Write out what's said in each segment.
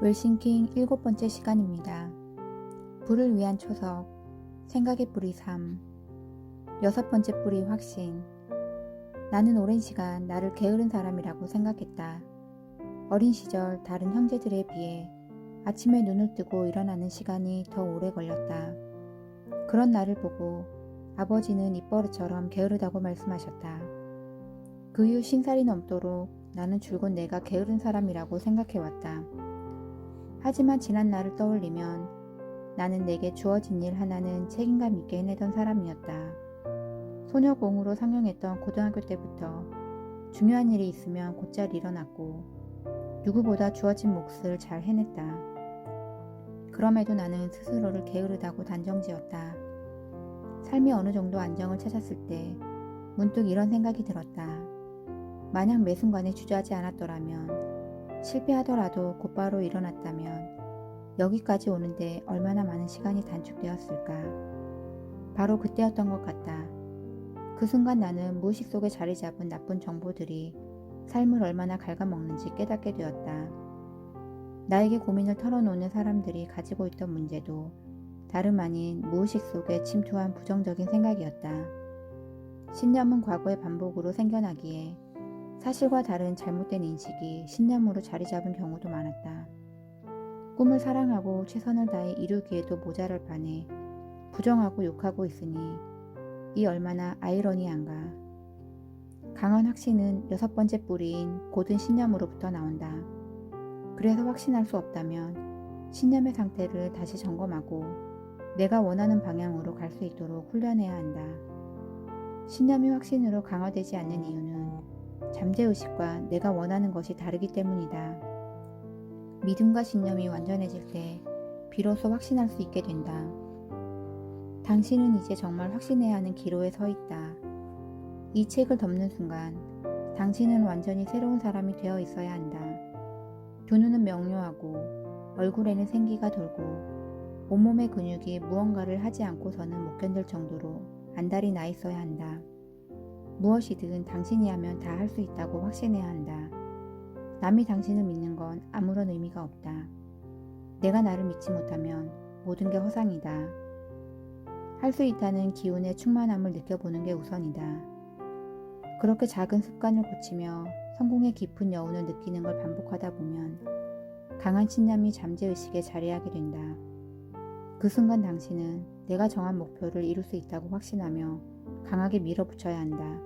웰싱킹 7번째 시간입니다. 불을 위한 초석, 생각의 뿌리 3, 6번째 뿌리 확신. 나는 오랜 시간 나를 게으른 사람이라고 생각했다. 어린 시절 다른 형제들에 비해 아침에 눈을 뜨고 일어나는 시간이 더 오래 걸렸다. 그런 나를 보고 아버지는 입버릇처럼 게으르다고 말씀하셨다. 그 이후 50살이 넘도록 나는 줄곧 내가 게으른 사람이라고 생각해왔다. 하지만 지난 날을 떠올리면 나는 내게 주어진 일 하나는 책임감 있게 해내던 사람이었다. 소녀공으로 상영했던 고등학교 때부터 중요한 일이 있으면 곧잘 일어났고 누구보다 주어진 몫을 잘 해냈다. 그럼에도 나는 스스로를 게으르다고 단정지었다. 삶이 어느 정도 안정을 찾았을 때 문득 이런 생각이 들었다. 만약 매 순간에 주저하지 않았더라면, 실패하더라도 곧바로 일어났다면 여기까지 오는데 얼마나 많은 시간이 단축되었을까. 바로 그때였던 것 같다. 그 순간 나는 무의식 속에 자리 잡은 나쁜 정보들이 삶을 얼마나 갉아먹는지 깨닫게 되었다. 나에게 고민을 털어놓는 사람들이 가지고 있던 문제도 다름 아닌 무의식 속에 침투한 부정적인 생각이었다. 신념은 과거의 반복으로 생겨나기에 사실과 다른 잘못된 인식이 신념으로 자리 잡은 경우도 많았다. 꿈을 사랑하고 최선을 다해 이루기에도 모자랄 판에 부정하고 욕하고 있으니 이 얼마나 아이러니한가. 강한 확신은 6번째 뿌리인 고든 신념으로부터 나온다. 그래서 확신할 수 없다면 신념의 상태를 다시 점검하고 내가 원하는 방향으로 갈 수 있도록 훈련해야 한다. 신념이 확신으로 강화되지 않는 이유는 잠재의식과 내가 원하는 것이 다르기 때문이다. 믿음과 신념이 완전해질 때 비로소 확신할 수 있게 된다. 당신은 이제 정말 확신해야 하는 기로에 서 있다. 이 책을 덮는 순간 당신은 완전히 새로운 사람이 되어 있어야 한다. 두 눈은 명료하고 얼굴에는 생기가 돌고 온몸의 근육이 무언가를 하지 않고서는 못 견딜 정도로 안달이 나 있어야 한다. 무엇이든 당신이 하면 다 할 수 있다고 확신해야 한다. 남이 당신을 믿는 건 아무런 의미가 없다. 내가 나를 믿지 못하면 모든 게 허상이다. 할 수 있다는 기운의 충만함을 느껴보는 게 우선이다. 그렇게 작은 습관을 고치며 성공의 깊은 여운을 느끼는 걸 반복하다 보면 강한 신념이 잠재의식에 자리하게 된다. 그 순간 당신은 내가 정한 목표를 이룰 수 있다고 확신하며 강하게 밀어붙여야 한다.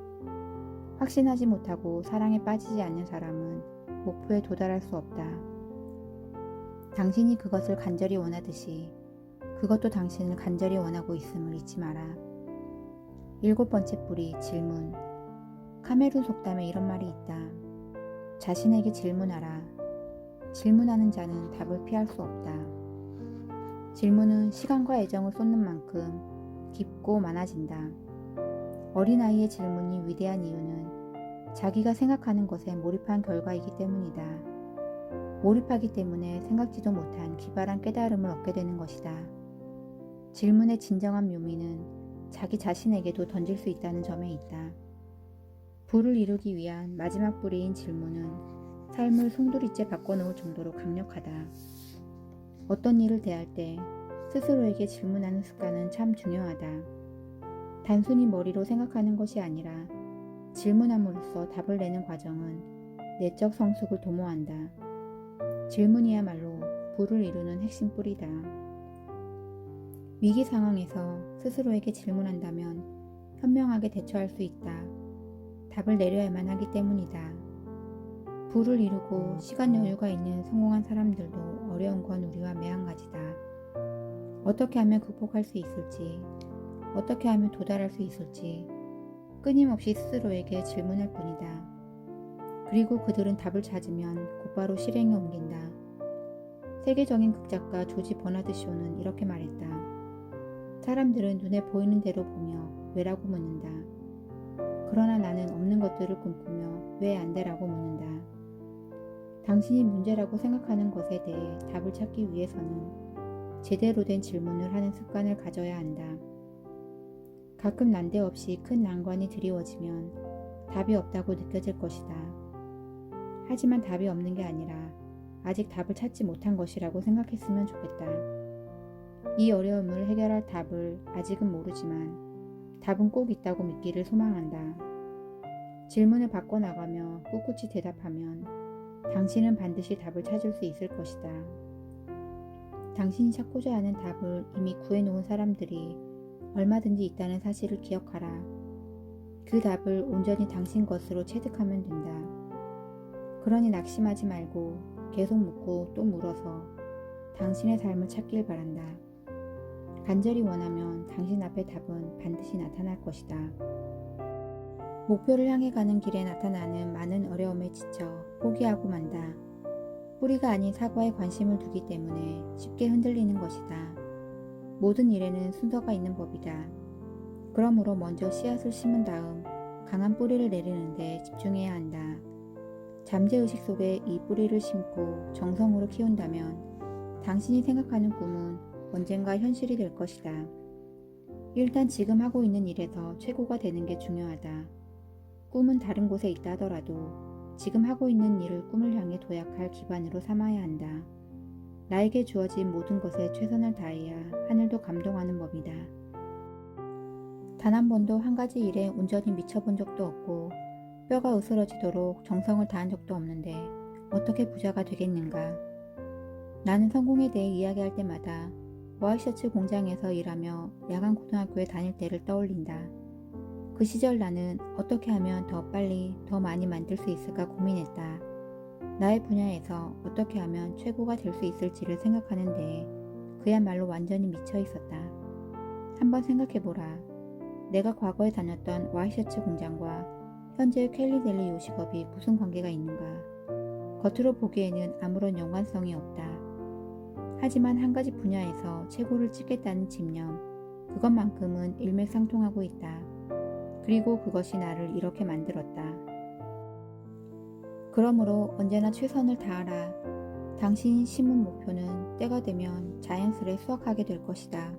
확신하지 못하고 사랑에 빠지지 않는 사람은 목표에 도달할 수 없다. 당신이 그것을 간절히 원하듯이 그것도 당신을 간절히 원하고 있음을 잊지 마라. 7번째 뿌리 질문. 카메룬 속담에 이런 말이 있다. 자신에게 질문하라. 질문하는 자는 답을 피할 수 없다. 질문은 시간과 애정을 쏟는 만큼 깊고 많아진다. 어린아이의 질문이 위대한 이유는 자기가 생각하는 것에 몰입한 결과이기 때문이다. 몰입하기 때문에 생각지도 못한 기발한 깨달음을 얻게 되는 것이다. 질문의 진정한 묘미는 자기 자신에게도 던질 수 있다는 점에 있다. 부를 이루기 위한 마지막 뿌리인 질문은 삶을 송두리째 바꿔놓을 정도로 강력하다. 어떤 일을 대할 때 스스로에게 질문하는 습관은 참 중요하다. 단순히 머리로 생각하는 것이 아니라 질문함으로써 답을 내는 과정은 내적 성숙을 도모한다. 질문이야말로 부를 이루는 핵심 뿌리다. 위기 상황에서 스스로에게 질문한다면 현명하게 대처할 수 있다. 답을 내려야만 하기 때문이다. 부를 이루고 시간 여유가 있는 성공한 사람들도 어려운 건 우리와 매한가지다. 어떻게 하면 극복할 수 있을지, 어떻게 하면 도달할 수 있을지 끊임없이 스스로에게 질문할 뿐이다. 그리고 그들은 답을 찾으면 곧바로 실행에 옮긴다. 세계적인 극작가 조지 버나드 쇼는 이렇게 말했다. 사람들은 눈에 보이는 대로 보며 왜라고 묻는다. 그러나 나는 없는 것들을 꿈꾸며 왜 안 돼라고 묻는다. 당신이 문제라고 생각하는 것에 대해 답을 찾기 위해서는 제대로 된 질문을 하는 습관을 가져야 한다. 가끔 난데없이 큰 난관이 드리워지면 답이 없다고 느껴질 것이다. 하지만 답이 없는 게 아니라 아직 답을 찾지 못한 것이라고 생각했으면 좋겠다. 이 어려움을 해결할 답을 아직은 모르지만 답은 꼭 있다고 믿기를 소망한다. 질문을 바꿔나가며 꿋꿋이 대답하면 당신은 반드시 답을 찾을 수 있을 것이다. 당신이 찾고자 하는 답을 이미 구해놓은 사람들이 얼마든지 있다는 사실을 기억하라. 그 답을 온전히 당신 것으로 체득하면 된다. 그러니 낙심하지 말고 계속 묻고 또 물어서 당신의 삶을 찾길 바란다. 간절히 원하면 당신 앞에 답은 반드시 나타날 것이다. 목표를 향해 가는 길에 나타나는 많은 어려움에 지쳐 포기하고 만다. 뿌리가 아닌 사과에 관심을 두기 때문에 쉽게 흔들리는 것이다. 모든 일에는 순서가 있는 법이다. 그러므로 먼저 씨앗을 심은 다음 강한 뿌리를 내리는데 집중해야 한다. 잠재의식 속에 이 뿌리를 심고 정성으로 키운다면 당신이 생각하는 꿈은 언젠가 현실이 될 것이다. 일단 지금 하고 있는 일에서 최고가 되는 게 중요하다. 꿈은 다른 곳에 있다 하더라도 지금 하고 있는 일을 꿈을 향해 도약할 기반으로 삼아야 한다. 나에게 주어진 모든 것에 최선을 다해야 하늘도 감동하는 법이다. 단 한 번도 한 가지 일에 온전히 미쳐본 적도 없고 뼈가 으스러지도록 정성을 다한 적도 없는데 어떻게 부자가 되겠는가? 나는 성공에 대해 이야기할 때마다 와이셔츠 공장에서 일하며 야간 고등학교에 다닐 때를 떠올린다. 그 시절 나는 어떻게 하면 더 빨리 더 많이 만들 수 있을까 고민했다. 나의 분야에서 어떻게 하면 최고가 될 수 있을지를 생각하는 데에 그야말로 완전히 미쳐 있었다. 한번 생각해보라. 내가 과거에 다녔던 와이셔츠 공장과 현재의 켈리델리 요식업이 무슨 관계가 있는가? 겉으로 보기에는 아무런 연관성이 없다. 하지만 한 가지 분야에서 최고를 찍겠다는 집념, 그것만큼은 일맥상통하고 있다. 그리고 그것이 나를 이렇게 만들었다. 그러므로 언제나 최선을 다하라. 당신이 심은 목표는 때가 되면 자연스레 수확하게 될 것이다.